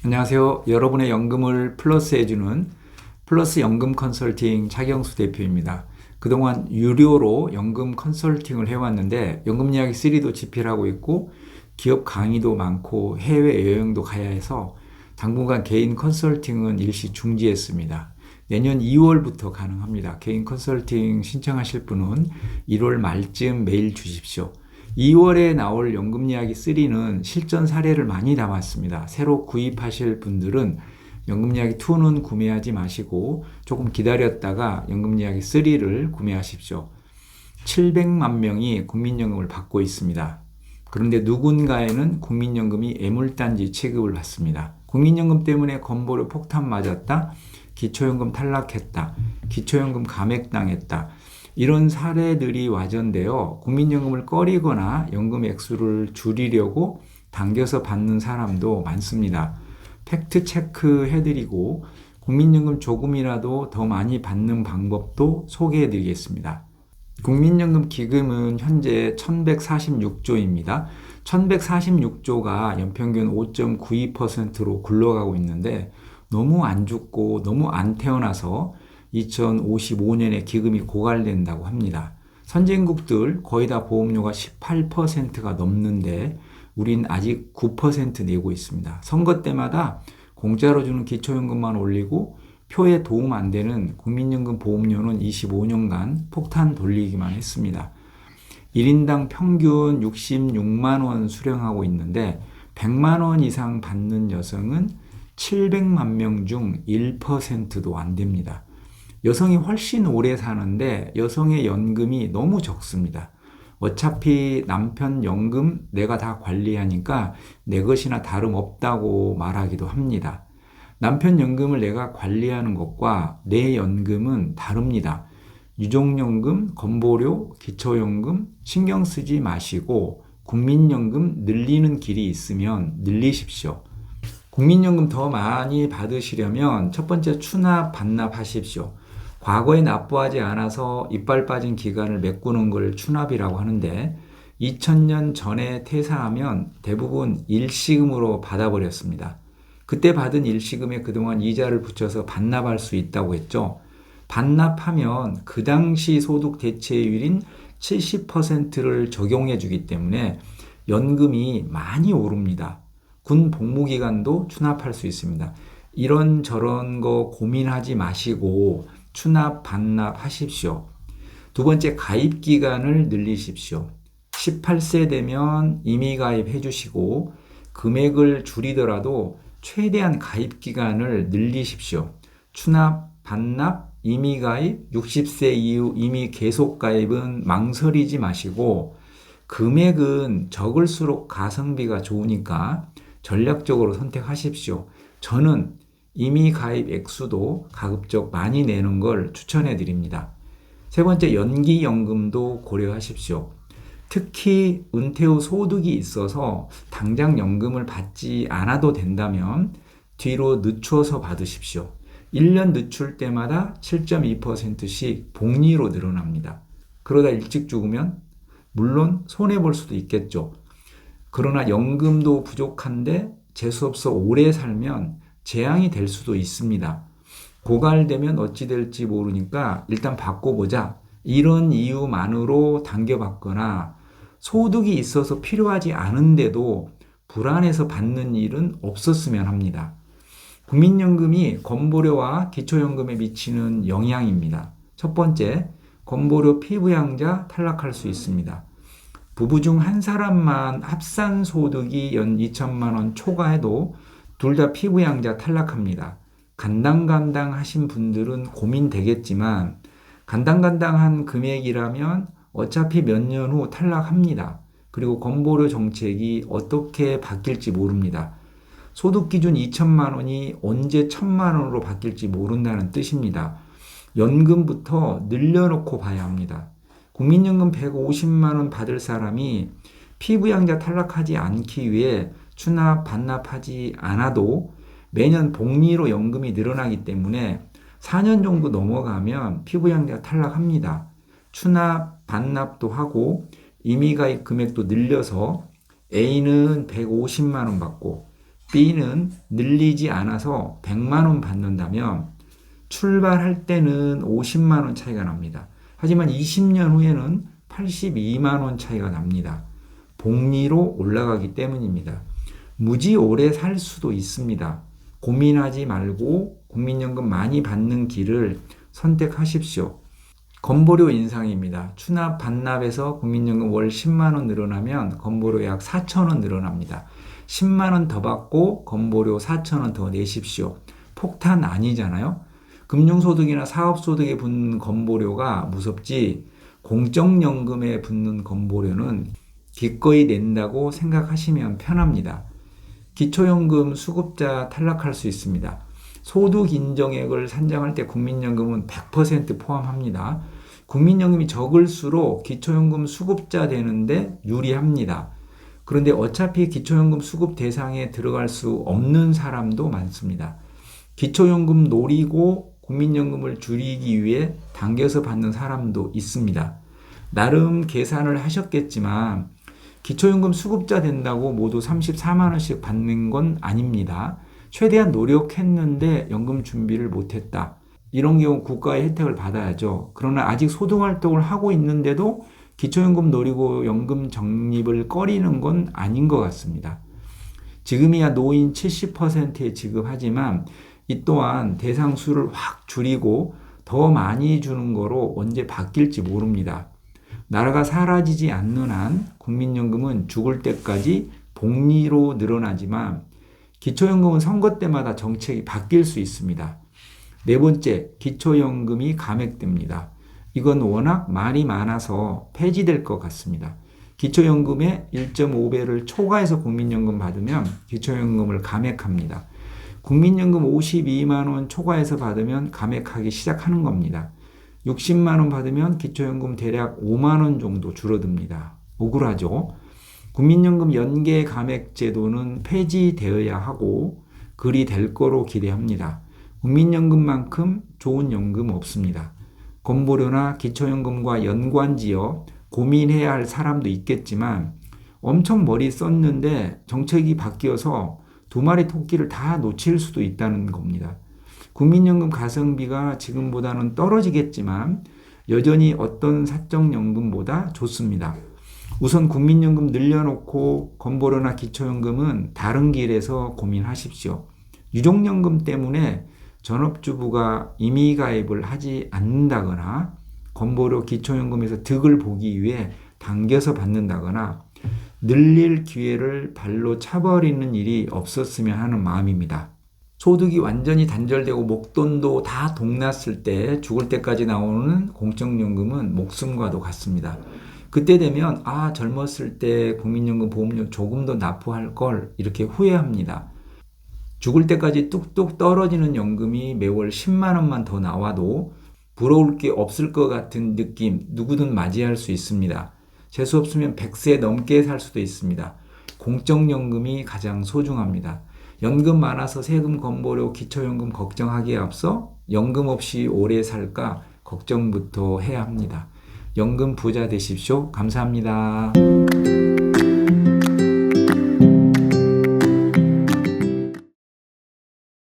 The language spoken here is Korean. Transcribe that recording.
안녕하세요. 여러분의 연금을 플러스 해주는 플러스 연금 컨설팅 차경수 대표입니다. 그동안 유료로 연금 컨설팅을 해왔는데 연금 이야기 3도 집필하고 있고 기업 강의도 많고 해외여행도 가야 해서 당분간 개인 컨설팅은 일시 중지했습니다. 내년 2월부터 가능합니다. 개인 컨설팅 신청하실 분은 1월 말쯤 메일 주십시오. 2월에 나올 연금 이야기 3는 실전 사례를 많이 담았습니다. 새로 구입하실 분들은 연금 이야기 2는 구매하지 마시고 조금 기다렸다가 연금 이야기 3를 구매하십시오. 700만 명이 국민연금을 받고 있습니다. 그런데 누군가에는 국민연금이 애물단지 취급을 받습니다. 국민연금 때문에 건보료 폭탄 맞았다, 기초연금 탈락했다, 기초연금 감액당했다, 이런 사례들이 와전되어 국민연금을 꺼리거나 연금 액수를 줄이려고 당겨서 받는 사람도 많습니다. 팩트 체크 해드리고 국민연금 조금이라도 더 많이 받는 방법도 소개해 드리겠습니다. 국민연금 기금은 현재 1146조입니다. 1146조가 연평균 5.92%로 굴러가고 있는데 너무 안 죽고 너무 안 태어나서 2055년에 기금이 고갈된다고 합니다. 선진국들 거의 다 보험료가 18%가 넘는데 우린 아직 9% 내고 있습니다. 선거 때마다 공짜로 주는 기초연금만 올리고 표에 도움 안 되는 국민연금 보험료는 25년간 폭탄 돌리기만 했습니다. 1인당 평균 66만 원 수령하고 있는데 100만 원 이상 받는 여성은 700만 명 중 1%도 안 됩니다. 여성이 훨씬 오래 사는데 여성의 연금이 너무 적습니다. 어차피 남편 연금 내가 다 관리하니까 내 것이나 다름없다고 말하기도 합니다. 남편 연금을 내가 관리하는 것과 내 연금은 다릅니다. 유족연금, 건보료, 기초연금 신경 쓰지 마시고 국민연금 늘리는 길이 있으면 늘리십시오. 국민연금 더 많이 받으시려면 첫 번째 추납, 반납하십시오. 과거에 납부하지 않아서 이빨 빠진 기간을 메꾸는 걸 추납이라고 하는데 2000년 전에 퇴사하면 대부분 일시금으로 받아버렸습니다. 그때 받은 일시금에 그동안 이자를 붙여서 반납할 수 있다고 했죠. 반납하면 그 당시 소득 대체율인 70%를 적용해 주기 때문에 연금이 많이 오릅니다. 군 복무기간도 추납할 수 있습니다. 이런저런 거 고민하지 마시고 추납, 반납하십시오. 두 번째, 가입 기간을 늘리십시오. 18세 되면 임의 가입해 주시고 금액을 줄이더라도 최대한 가입 기간을 늘리십시오. 추납, 반납, 임의 가입, 60세 이후 임의 계속 가입은 망설이지 마시고 금액은 적을수록 가성비가 좋으니까 전략적으로 선택하십시오. 저는 임의 가입 액수도 가급적 많이 내는 걸 추천해 드립니다. 세 번째, 연기연금도 고려하십시오. 특히 은퇴 후 소득이 있어서 당장 연금을 받지 않아도 된다면 뒤로 늦춰서 받으십시오. 1년 늦출 때마다 7.2%씩 복리로 늘어납니다. 그러다 일찍 죽으면 물론 손해볼 수도 있겠죠. 그러나 연금도 부족한데 재수없어 오래 살면 재앙이 될 수도 있습니다. 고갈되면 어찌 될지 모르니까 일단 바꿔보자. 이런 이유만으로 당겨받거나 소득이 있어서 필요하지 않은데도 불안해서 받는 일은 없었으면 합니다. 국민연금이 건보료와 기초연금에 미치는 영향입니다. 첫 번째, 건보료 피부양자 탈락할 수 있습니다. 부부 중 한 사람만 합산 소득이 연 2천만 원 초과해도 둘 다 피부양자 탈락합니다. 간당간당 하신 분들은 고민되겠지만 간당간당한 금액이라면 어차피 몇 년 후 탈락합니다. 그리고 건보료 정책이 어떻게 바뀔지 모릅니다. 소득 기준 2천만 원이 언제 1,000만 원으로 바뀔지 모른다는 뜻입니다. 연금부터 늘려놓고 봐야 합니다. 국민연금 150만 원 받을 사람이 피부양자 탈락하지 않기 위해 추납, 반납하지 않아도 매년 복리로 연금이 늘어나기 때문에 4년 정도 넘어가면 피부양자 탈락합니다. 추납, 반납도 하고 임의가입 금액도 늘려서 A는 150만 원 받고 B는 늘리지 않아서 100만 원 받는다면 출발할 때는 50만 원 차이가 납니다. 하지만 20년 후에는 82만 원 차이가 납니다. 복리로 올라가기 때문입니다. 무지 오래 살 수도 있습니다. 고민하지 말고 국민연금 많이 받는 길을 선택하십시오. 건보료 인상입니다. 추납 반납에서 국민연금 월 10만 원 늘어나면 건보료 약 4천 원 늘어납니다. 10만 원 더 받고 건보료 4천 원 더 내십시오. 폭탄 아니잖아요. 금융소득이나 사업소득에 붙는 건보료가 무섭지 공적연금에 붙는 건보료는 기꺼이 낸다고 생각하시면 편합니다. 기초연금 수급자 탈락할 수 있습니다. 소득 인정액을 산정할 때 국민연금은 100% 포함합니다. 국민연금이 적을수록 기초연금 수급자 되는데 유리합니다. 그런데 어차피 기초연금 수급 대상에 들어갈 수 없는 사람도 많습니다. 기초연금 노리고 국민연금을 줄이기 위해 당겨서 받는 사람도 있습니다. 나름 계산을 하셨겠지만 기초연금 수급자 된다고 모두 34만 원씩 받는 건 아닙니다. 최대한 노력했는데 연금 준비를 못했다. 이런 경우 국가의 혜택을 받아야죠. 그러나 아직 소득활동을 하고 있는데도 기초연금 노리고 연금 적립을 꺼리는 건 아닌 것 같습니다. 지금이야 노인 70%에 지급하지만 이 또한 대상 수를 확 줄이고 더 많이 주는 거로 언제 바뀔지 모릅니다. 나라가 사라지지 않는 한 국민연금은 죽을 때까지 복리로 늘어나지만 기초연금은 선거 때마다 정책이 바뀔 수 있습니다. 네 번째, 기초연금이 감액됩니다. 이건 워낙 말이 많아서 폐지될 것 같습니다. 기초연금의 1.5배를 초과해서 국민연금 받으면 기초연금을 감액합니다. 국민연금 52만 원 초과해서 받으면 감액하기 시작하는 겁니다. 60만 원 받으면 기초연금 대략 5만 원 정도 줄어듭니다. 억울하죠? 국민연금 연계 감액 제도는 폐지되어야 하고 그리 될 거로 기대합니다. 국민연금만큼 좋은 연금 없습니다. 건보료나 기초연금과 연관지어 고민해야 할 사람도 있겠지만 엄청 머리 썼는데 정책이 바뀌어서 두 마리 토끼를 다 놓칠 수도 있다는 겁니다. 국민연금 가성비가 지금보다는 떨어지겠지만 여전히 어떤 사적연금보다 좋습니다. 우선 국민연금 늘려놓고 건보료나 기초연금은 다른 길에서 고민하십시오. 유족연금 때문에 전업주부가 임의가입을 하지 않는다거나 건보료 기초연금에서 득을 보기 위해 당겨서 받는다거나 늘릴 기회를 발로 차버리는 일이 없었으면 하는 마음입니다. 소득이 완전히 단절되고 목돈도 다 동났을 때 죽을 때까지 나오는 공적연금은 목숨과도 같습니다. 그때 되면 젊었을 때 국민연금 보험료 조금 더 납부할 걸 이렇게 후회합니다. 죽을 때까지 뚝뚝 떨어지는 연금이 매월 10만 원만 더 나와도 부러울 게 없을 것 같은 느낌 누구든 맞이할 수 있습니다. 재수 없으면 100세 넘게 살 수도 있습니다. 공적연금이 가장 소중합니다. 연금 많아서 세금 건보료 기초연금 걱정하기에 앞서 연금 없이 오래 살까 걱정부터 해야 합니다. 연금 부자 되십시오. 감사합니다.